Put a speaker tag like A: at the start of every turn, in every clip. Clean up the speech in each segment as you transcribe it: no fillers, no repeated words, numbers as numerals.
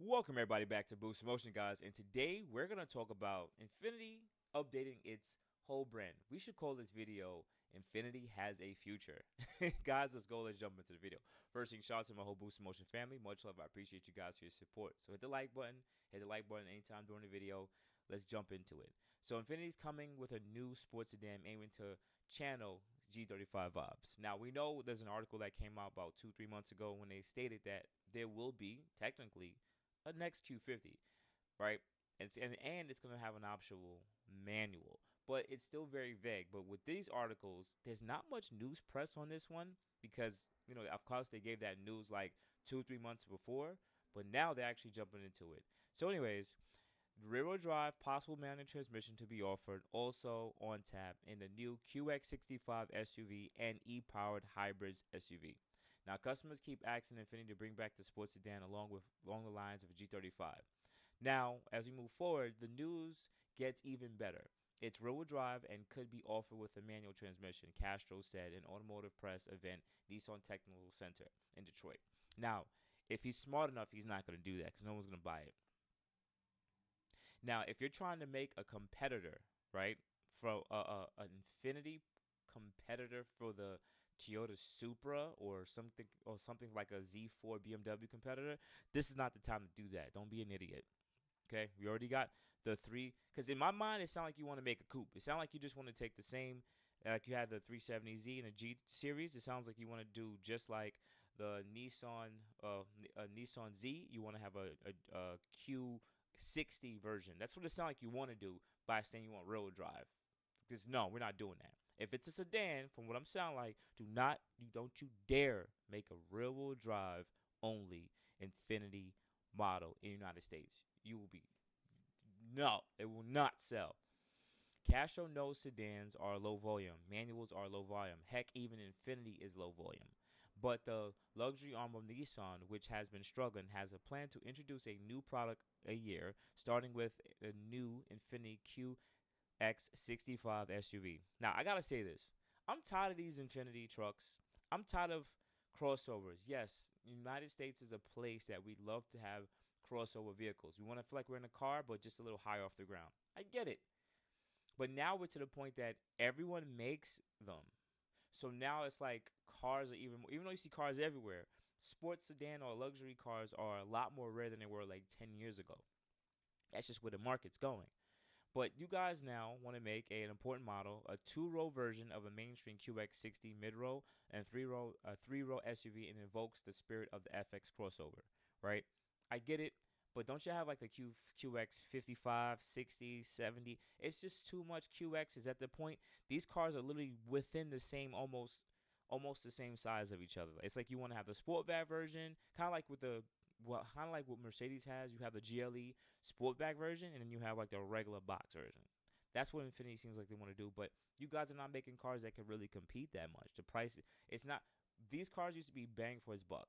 A: Welcome everybody back to Boost Motion, guys. And today we're gonna talk about Infiniti updating its whole brand. We should call this video "Infiniti Has a Future." Guys, let's go. Let's jump into the video. First thing, shout out to my whole Boost Motion family. Much love. I appreciate you guys for your support. So hit the like button. Hit the like button anytime during the video. Let's jump into it. So Infiniti's coming with a new sports sedan aiming to channel G35 vibes. Now we know there's an article that came out about 2-3 months ago when they stated that there will be technically a next Q50, right? And it's going to have an optional manual, but it's still very vague. But with these articles, there's not much news press on this one because of course they gave that news like 2-3 months before, but now they're actually jumping into it. So, anyways, rear-wheel drive, possible manual transmission to be offered, also on tap in the new QX65 SUV and e-powered hybrids SUV. Now, customers keep asking Infiniti to bring back the sports sedan along the lines of a G35. Now, as we move forward, the news gets even better. It's rear-wheel drive and could be offered with a manual transmission, Castro said in automotive press event Nissan Technical Center in Detroit. Now, if he's smart enough, he's not going to do that because no one's going to buy it. Now, if you're trying to make a competitor, right, for an Infiniti competitor for the Toyota Supra or something like a Z4 BMW competitor, this is not the time to do that. Don't be an idiot. Okay, we already got the three. Because in my mind, it sounds like you want to make a coupe. It sounds like you just want to take the same, like you had the 370Z and the G series. It sounds like you want to do just like the Nissan Z. You want to have a Q60 version. That's what it sounds like you want to do by saying you want rear-wheel drive. Because no, we're not doing that. If it's a sedan, from what I'm sounding like, don't you dare make a rear-wheel drive only Infiniti model in the United States. You will be no, it will not sell. Castro knows sedans are low volume, manuals are low volume. Heck, even Infiniti is low volume. But the luxury arm of Nissan, which has been struggling, has a plan to introduce a new product a year, starting with a new Infiniti X65 SUV. Now, I gotta say this. I'm tired of these Infiniti trucks. I'm tired of crossovers. Yes, United States is a place that we love to have crossover vehicles. We want to feel like we're in a car, but just a little higher off the ground. I get it. But now we're to the point that everyone makes them. So now it's like cars are even though you see cars everywhere, sports sedan or luxury cars are a lot more rare than they were like 10 years ago. That's just where the market's going. But you guys now want to make an important model, a two-row version of a mainstream QX60 mid-row and three-row SUV, and invokes the spirit of the FX crossover, right? I get it, but don't you have like the QX 55, 60, 70? It's just too much QXs at the point. These cars are literally within the same almost the same size of each other. It's like you want to have the Sportback version, kind of like what Mercedes has. You have the GLE Sportback version, and then you have like the regular box version. That's what Infiniti seems like they want to do. But you guys are not making cars that can really compete that much. The price, it's not. These cars used to be bang for his buck.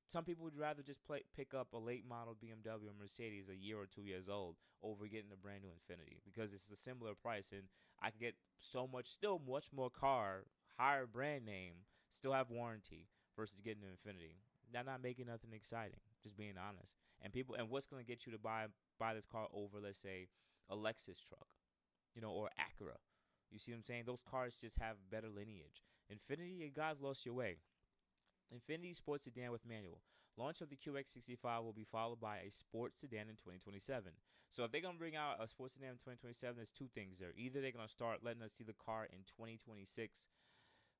A: Some people would rather just pick up a late model BMW or Mercedes a year or 2 years old over getting a brand new Infiniti because it's a similar price and I could get still much more car, higher brand name, still have warranty versus getting an Infiniti. They're not making nothing exciting, just being honest. And what's going to get you to buy this car over, let's say, a Lexus truck, or Acura? You see what I'm saying? Those cars just have better lineage. Infiniti, you guys lost your way. Infiniti sports sedan with manual. Launch of the QX65 will be followed by a sports sedan in 2027. So if they're going to bring out a sports sedan in 2027, there's two things there. Either they're going to start letting us see the car in 2026,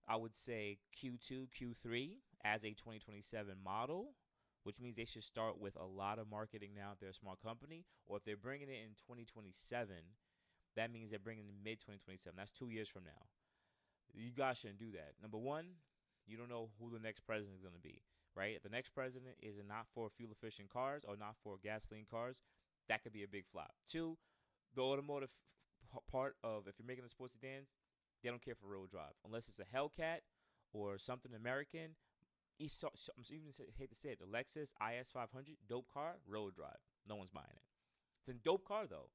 A: I would say Q2, Q3 as a 2027 model, which means they should start with a lot of marketing now if they're a small company, or if they're bringing it in 2027, that means they're bringing it in mid-2027. That's 2 years from now. You guys shouldn't do that. Number one, you don't know who the next president is going to be, right? If the next president is not for fuel-efficient cars or not for gasoline cars, that could be a big flop. Two, the automotive part of if you're making a sports sedans, they don't care for rear-wheel drive. Unless it's a Hellcat or something American. I even hate to say it, the Lexus IS500, dope car, rear-wheel drive. No one's buying it. It's a dope car, though,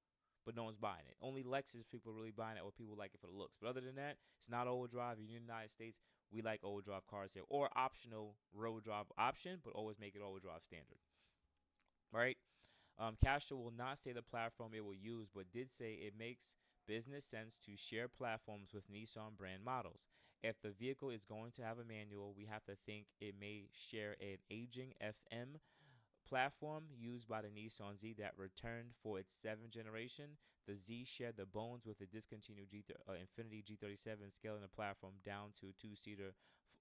A: but no one's buying it. Only Lexus people are really buying it or people like it for the looks. But other than that, it's not all-wheel drive. In the United States, we like all-wheel drive cars here. Or optional rear-wheel drive option, but always make it all-wheel drive standard. right? Castro will not say the platform it will use, but did say it makes business sense to share platforms with Nissan brand models. If the vehicle is going to have a manual, we have to think it may share an aging FM platform used by the Nissan Z that returned for its seventh generation. The Z shared the bones with the discontinued Infiniti G37, scaling the platform down to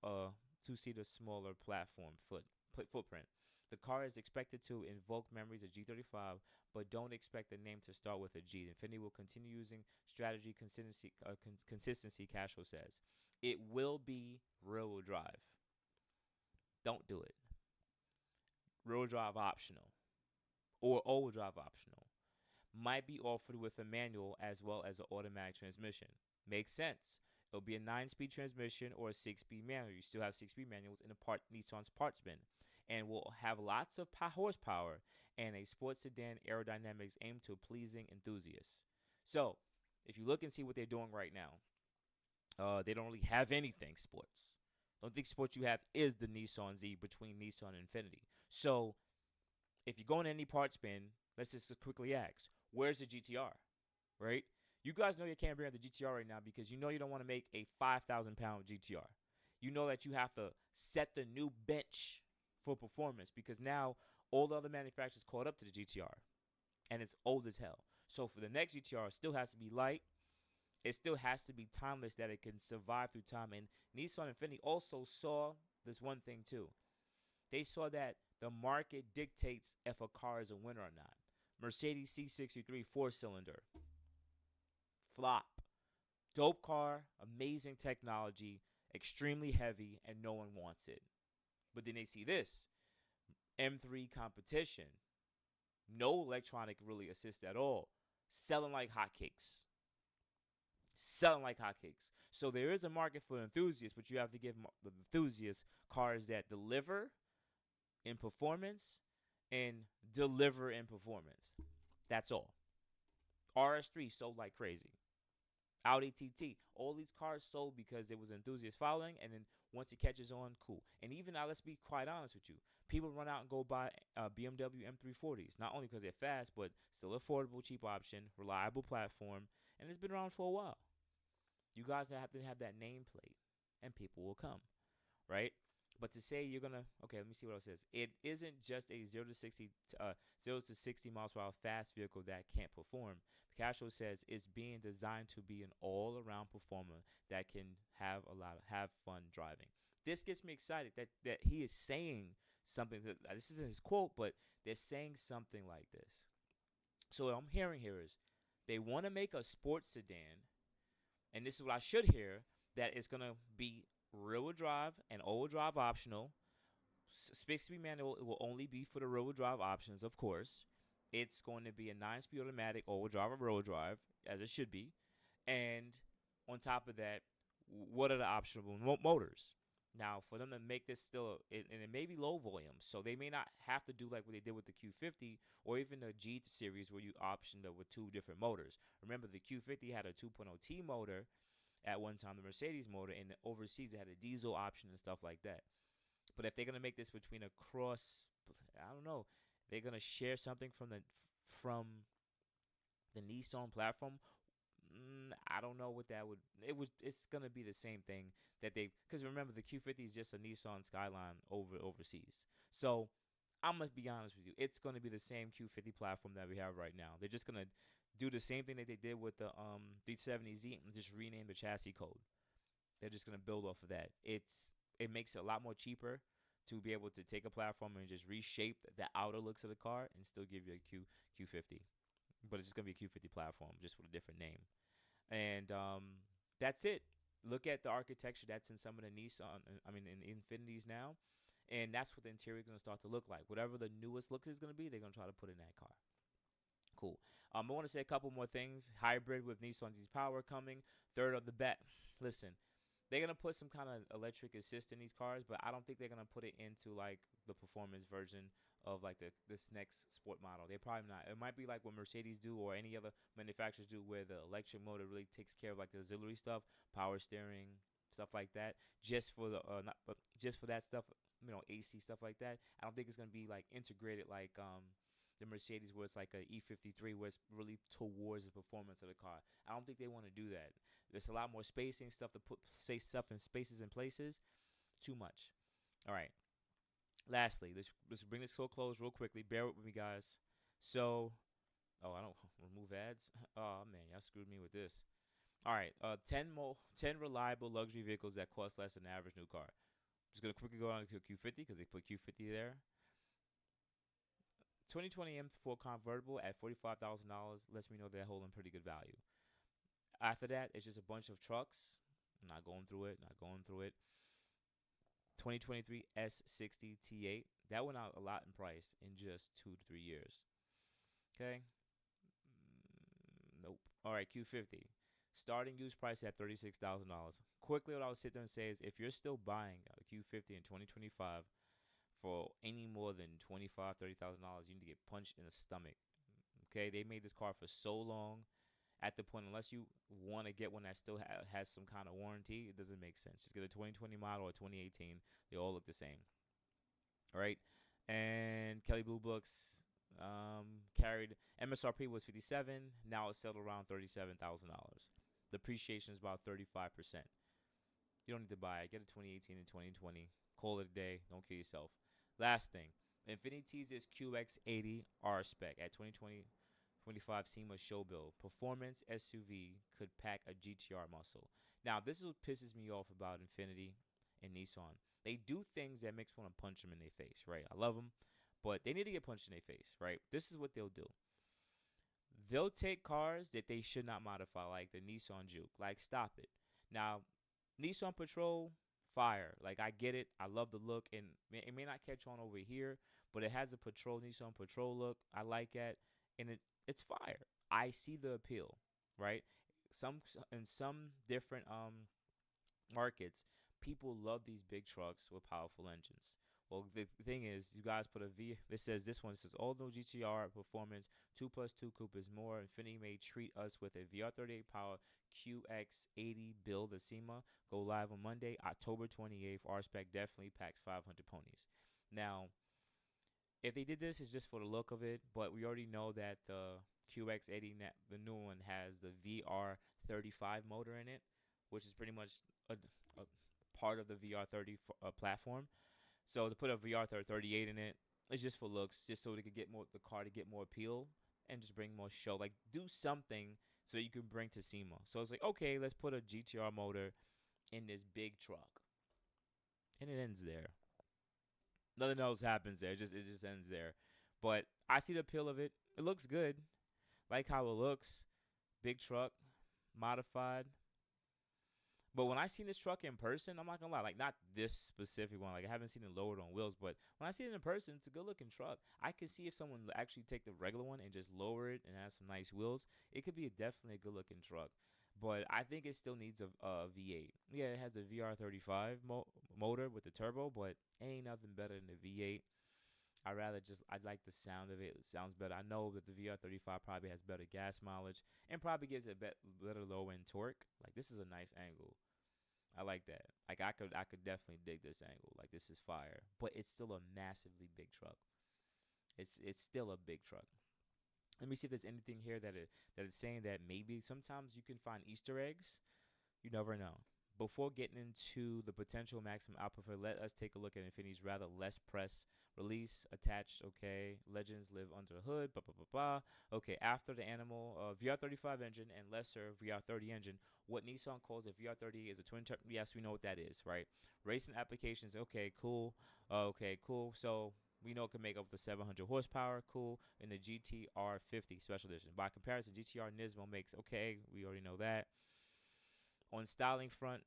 A: uh, two-seater smaller platform footprint. The car is expected to invoke memories of G35, but don't expect the name to start with a G. Infiniti will continue using strategy consistency. Cashflow says it will be rear-wheel drive. Don't do it. Rear-wheel drive optional or all-wheel drive optional. Might be offered with a manual as well as an automatic transmission. Makes sense. It'll be a 9-speed transmission or a 6-speed manual. You still have 6-speed manuals in the Nissan's parts bin, and will have lots of horsepower and a sports sedan aerodynamics aimed to pleasing enthusiasts. So, if you look and see what they're doing right now, they don't really have anything sports. The only thing sports you have is the Nissan Z between Nissan and Infiniti. So, if you go in any parts bin, let's just quickly ask, where's the GTR, right? You guys know you can't bring out the GTR right now because you know you don't want to make a 5,000-pound GTR. You know that you have to set the new bench for performance because now all the other manufacturers caught up to the GTR and it's old as hell. So for the next GTR, it still has to be light. It still has to be timeless that it can survive through time. And Nissan Infiniti also saw this one thing too. They saw that the market dictates if a car is a winner or not. Mercedes C63 4-cylinder, flop. Dope car, amazing technology, extremely heavy, and no one wants it. But then they see this M3 competition, no electronic really assist at all, selling like hotcakes. Selling like hotcakes. So there is a market for enthusiasts, but you have to give the enthusiasts cars that deliver in performance and deliver in performance. That's all. RS3 sold like crazy. Audi TT. All these cars sold because there was enthusiast following, and then once it catches on, cool. And even now, let's be quite honest with you. People run out and go buy BMW M340s, not only because they're fast, but still affordable, cheap option, reliable platform, and it's been around for a while. You guys have to have that nameplate, and people will come, right? But to say you're gonna let me see what else it is. It isn't just a 0 to 60 miles per hour fast vehicle that can't perform. Castro says it's being designed to be an all-around performer that can have fun driving. This gets me excited that he is saying something. This isn't his quote, but they're saying something like this. So what I'm hearing here is they want to make a sports sedan, and this is what I should hear, that it's gonna be rear-wheel drive and all-wheel drive optional. 6-speed manual, it will only be for the rear-wheel drive options, of course. It's going to be a 9-speed automatic all-wheel drive or rear-wheel drive, as it should be. And on top of that, what are the optional motors? Now, for them to make this still, and it may be low volume, so they may not have to do like what they did with the Q50 or even the G series where you optioned it with two different motors. Remember, the Q50 had a 2.0T motor at one time, the Mercedes motor, and overseas it had a diesel option and stuff like that. But if they're gonna make this between a cross, I don't know, they're gonna share something from the Nissan platform. I don't know what that would. It's gonna be the same thing that they. Because remember, the Q50 is just a Nissan Skyline overseas. So I'm gonna be honest with you. It's gonna be the same Q50 platform that we have right now. They're just gonna do the same thing that they did with the 370Z and just rename the chassis code. They're just gonna build off of that. It makes it a lot more cheaper to be able to take a platform and just reshape the outer looks of the car and still give you a Q50. But it's just gonna be a Q50 platform just with a different name. And that's it. Look at the architecture that's in some of the in Infinitis now, and that's what the interior is gonna start to look like. Whatever the newest look is gonna be, they're gonna try to put in that car. Cool. I want to say a couple more things. Hybrid with Nissan Z Power coming. Third of the bet. Listen, they're gonna put some kind of electric assist in these cars, but I don't think they're gonna put it into like the performance version of like this next sport model. They probably not. It might be like what Mercedes do or any other manufacturers do, where the electric motor really takes care of like the auxiliary stuff, power steering, stuff like that. Just for the just for that stuff, AC stuff like that. I don't think it's gonna be like integrated like the Mercedes where it's like a E53 where it's really towards the performance of the car. I don't think they want to do that. There's a lot more spacing stuff to put space stuff in spaces and places. Too much. All right. Lastly, let's bring this to a close real quickly. Bear with me, guys. So, I don't remove ads. Oh man, y'all screwed me with this. All right, 10 reliable luxury vehicles that cost less than an average new car. Just gonna quickly go on to Q50 because they put Q50 there. 2020 M4 convertible at $45,000 lets me know they're holding pretty good value. After that, it's just a bunch of trucks. I'm not going through it. Not going through it. 2023 S60 T8 that went out a lot in price in just 2 to 3 years. Okay. Nope. All right, Q50. Starting used price at $36,000. Quickly, what I would sit there and say is if you're still buying a Q50 in 2025 for any more than $25,000, $30,000, you need to get punched in the stomach. Okay, they made this car for so long. At the point, unless you want to get one that still has some kind of warranty, it doesn't make sense. Just get a 2020 model or 2018. They all look the same. All right. And Kelly Blue Books carried MSRP was 57. Now it's settled around $37,000. Depreciation is about 35%. You don't need to buy it. Get a 2018 and 2020. Call it a day. Don't kill yourself. Last thing. Infiniti teases QX80 R spec at 2025 SEMA show build. Performance SUV could pack a GTR muscle. Now, this is what pisses me off about Infiniti and Nissan. They do things that makes me want to punch them in their face, right? I love them, but they need to get punched in their face, right? This is what they'll do. They'll take cars that they should not modify, like the Nissan Juke. Like, stop it. Now, Nissan Patrol, fire. Like, I get it. I love the look, and it may not catch on over here, but it has a Nissan Patrol look. I like that, and it's fire. I see the appeal, right? In some different markets, people love these big trucks with powerful engines. Well, the thing is, you guys put a V. It says this one. It says all no GTR performance 2+2 coupe is more. Infiniti may treat us with a VR38 power QX80 build at SEMA. Go live on Monday, October 28th. R spec definitely packs 500 ponies. Now, if they did this, it's just for the look of it. But we already know that the QX80, the new one, has the VR35 motor in it, which is pretty much a part of the VR30 platform. So to put a VR38 in it, it's just for looks, just so they could get more the car to get more appeal and just bring more show. Like do something so that you can bring to SEMA. So it's like, okay, let's put a GTR motor in this big truck, and it ends there. Nothing else happens there. It just ends there. But I see the appeal of it. It looks good. Like how it looks. Big truck, modified. But when I seen this truck in person, I'm not gonna lie, like not this specific one. Like I haven't seen it lowered on wheels, but when I see it in person, it's a good looking truck. I could see if someone actually take the regular one and just lower it and have some nice wheels, it could be definitely a good looking truck. But I think it still needs a V8. Yeah, it has the VR35 motor with the turbo, but ain't nothing better than the V8. I like the sound of it. It sounds better. I know that the VR35 probably has better gas mileage and probably gives it better low end torque. Like this is a nice angle. I like that. Like I could definitely dig this angle. Like this is fire. But it's still a massively big truck. It's still a big truck. Let me see if there's anything here that it's saying that maybe sometimes you can find Easter eggs. You never know. Before getting into the potential maximum output, let us take a look at Infiniti's rather less press release attached. Okay, legends live under the hood. Blah blah blah blah. Okay, after the animal VR35 engine and lesser VR30 engine, what Nissan calls a VR30 is a twin turbo. Yes, we know what that is, right? Racing applications. Okay, cool. Okay, cool. So we know it can make up to 700 horsepower. Cool. In the GTR 50 Special Edition. By comparison, GTR Nismo makes, okay, we already know that. On styling front,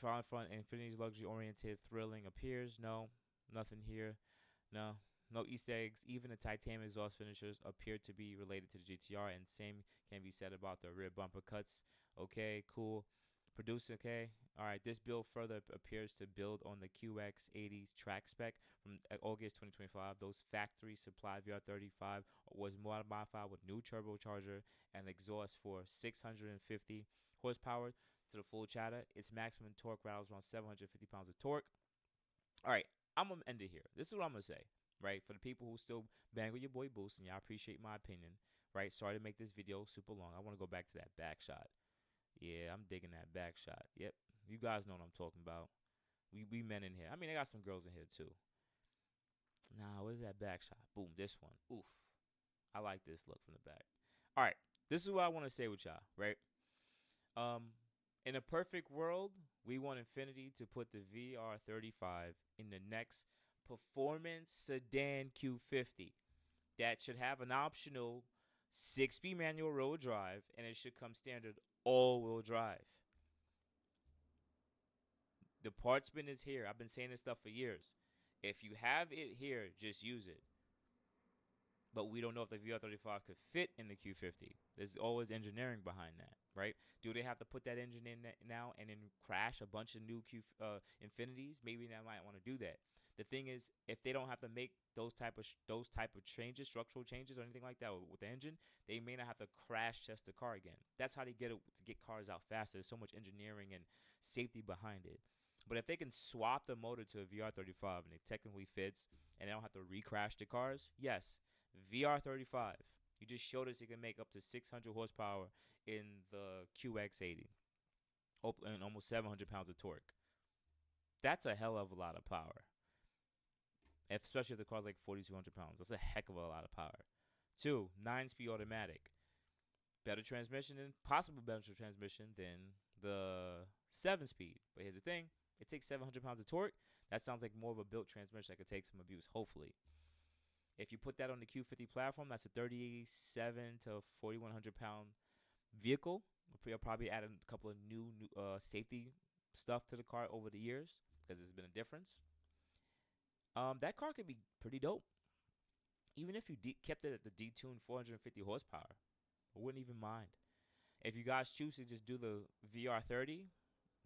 A: Infiniti's luxury-oriented, thrilling appears. No, nothing here. No Easter eggs. Even the titanium exhaust finishers appear to be related to the GTR, and same can be said about the rear bumper cuts. Okay, cool. Produced, okay. All right, this build further appears to build on the QX80's track spec from August 2025. Those factory supplied VR35 was modified with new turbocharger and exhaust for 650 horsepower to the full chatter. Its maximum torque rattles around 750 pounds of torque. All right, I'm going to end it here. This is what I'm going to say. right? For the people who still bang with your boy Boost, and y'all appreciate my opinion, right? Sorry to make this video super long. I want to go back to that back shot. Yeah, I'm digging that back shot. Yep, you guys know what I'm talking about. We men in here. I mean, I got some girls in here too. Nah, what is that back shot? Boom, this one. Oof, I like this look from the back. All right, this is what I want to say with y'all, right? Um, in a perfect world, we want Infiniti to put the VR35 in the next performance sedan Q50 that should have an optional 6-speed manual rear drive, and it should come standard all-wheel drive. The parts bin is here. I've been saying this stuff for years. If you have it here, just use it. But we don't know if the VR35 could fit in the Q50. There's always engineering behind that, right? Do they have to put that engine in now and then crash a bunch of new Infinities? Maybe they might want to do that. The thing is, if they don't have to make those type of changes, structural changes or anything like that with the engine, they may not have to crash test the car again. That's how they get it to get cars out faster. There's so much engineering and safety behind it. But if they can swap the motor to a VR35 and it technically fits, and they don't have to recrash the cars, yes, VR35. You just showed us it can make up to 600 horsepower in the QX80 and almost 700 pounds of torque. That's a hell of a lot of power, especially if the car's like 4,200 pounds. That's a heck of a lot of power. Two, 9-speed automatic. Better transmission and possible better transmission than the 7-speed. But here's the thing. It takes 700 pounds of torque. That sounds like more of a built transmission that could take some abuse, hopefully. If you put that on the Q50 platform, that's a 37 to 4,100 pound vehicle. We'll probably add a couple of new safety stuff to the car over the years because there's been a difference. That car could be pretty dope. Even if you kept it at the detuned 450 horsepower, I wouldn't even mind. If you guys choose to just do the VR30,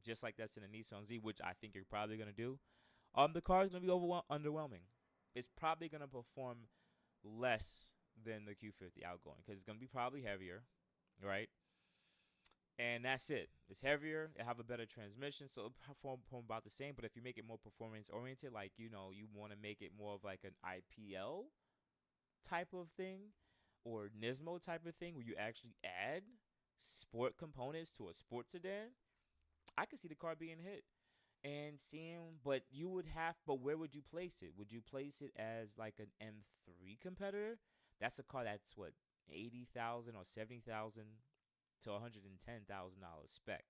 A: just like that's in a Nissan Z, which I think you're probably going to do, the car is going to be underwhelming. It's probably going to perform less than the Q50 outgoing because it's going to be probably heavier, right? And that's it. It's heavier. It have a better transmission, so it'll perform about the same. But if you make it more performance oriented, like you want to make it more of like an IPL type of thing or Nismo type of thing, where you actually add sport components to a sports sedan, I could see the car being hit and seeing. But where would you place it? Would you place it as like an M3 competitor? That's a car that's what, 80,000 or 70,000 to $110,000 spec.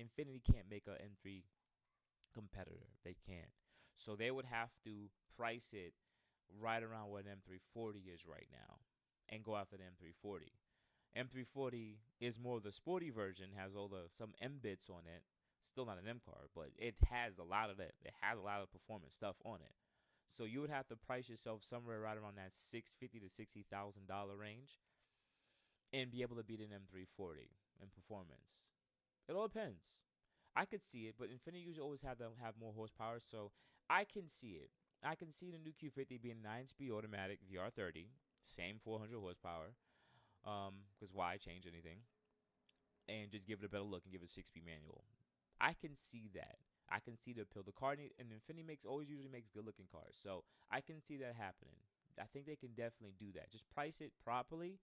A: Infiniti can't make a M3 competitor. They can't. So they would have to price it right around what an M340 is right now and go after the M340. M340 is more of the sporty version, has some M bits on it. Still not an M car, but it has a lot of that. It has a lot of performance stuff on it. So you would have to price yourself somewhere right around that $650,000 to $60,000 range and be able to beat an M340 in performance. It all depends. I could see it, but Infiniti usually always have more horsepower, so I can see it. I can see the new Q50 being 9-speed automatic VR30, same 400 horsepower. Because why change anything? And just give it a better look and give it a 6-speed manual. I can see that. I can see the appeal. The car and Infiniti usually makes good looking cars, so I can see that happening. I think they can definitely do that. Just price it properly,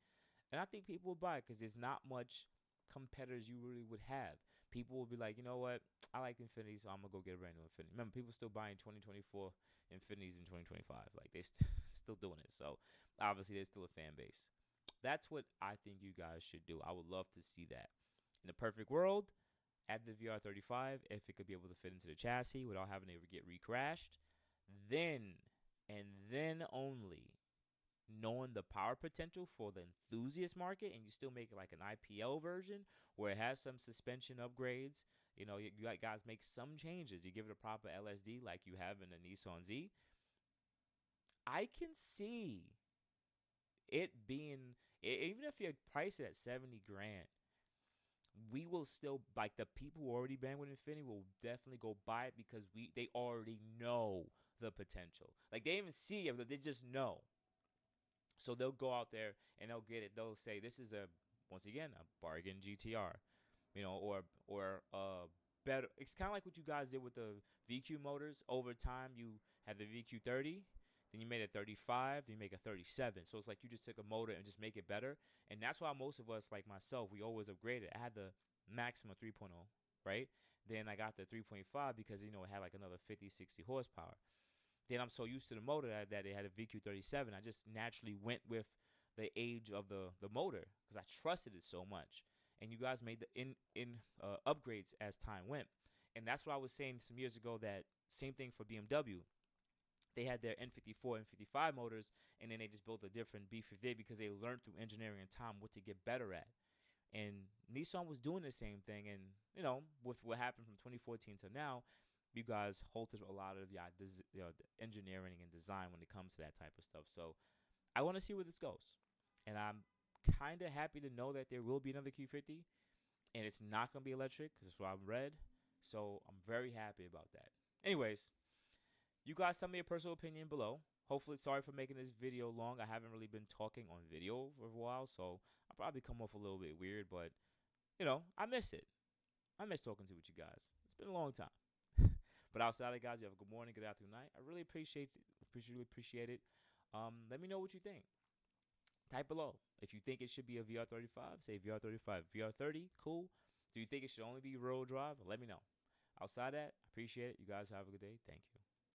A: and I think people will buy it because there's not much competitors you really would have. People will be like, you know what, I like Infiniti, so I'm gonna go get a brand new Infiniti. Remember, people still buying 2024 Infinitis in 2025. Like they still doing it. So obviously, there's still a fan base. That's what I think you guys should do. I would love to see that. In the perfect world, add the VR35 if it could be able to fit into the chassis without having to get recrashed. Then, and then only, knowing the power potential for the enthusiast market, and you still make it like an IPL version where it has some suspension upgrades. You guys make some changes. You give it a proper LSD like you have in the Nissan Z. I can see it being, even if you price it at 70 grand, we will still, like, the people who already bang with Infiniti will definitely go buy it because they already know the potential. Like, they even see it, but they just know. So they'll go out there and they'll get it. They'll say this is once again a bargain GTR, or better. It's kind of like what you guys did with the VQ motors. Over time, you had the VQ30. then you made a 35, then you make a 37. So it's like you just took a motor and just make it better. And that's why most of us, like myself, we always upgraded. I had the maximum 3.0, right? Then I got the 3.5 because, it had like another 50, 60 horsepower. Then I'm so used to the motor that it had a VQ37. I just naturally went with the age of the motor because I trusted it so much. And you guys made the in upgrades as time went. And that's what I was saying some years ago, that same thing for BMW. They had their N54 and 55 motors, and then they just built a different B50 because they learned through engineering and time what to get better at. And Nissan was doing the same thing. And, with what happened from 2014 to now, you guys halted a lot of the engineering and design when it comes to that type of stuff. So I want to see where this goes. And I'm kind of happy to know that there will be another Q50, and it's not going to be electric because it's what I've read. So I'm very happy about that. Anyways, you guys tell me your personal opinion below. Hopefully, sorry for making this video long. I haven't really been talking on video for a while, so I'll probably come off a little bit weird, but, I miss it. I miss talking to with you guys. It's been a long time. But outside of guys, you have a good morning, good afternoon, night. I really appreciate it. Let me know what you think. Type below. If you think it should be a VR35, say VR35. VR30, cool. Do you think it should only be rear drive? Let me know. Outside that, appreciate it. You guys have a good day. Thank you.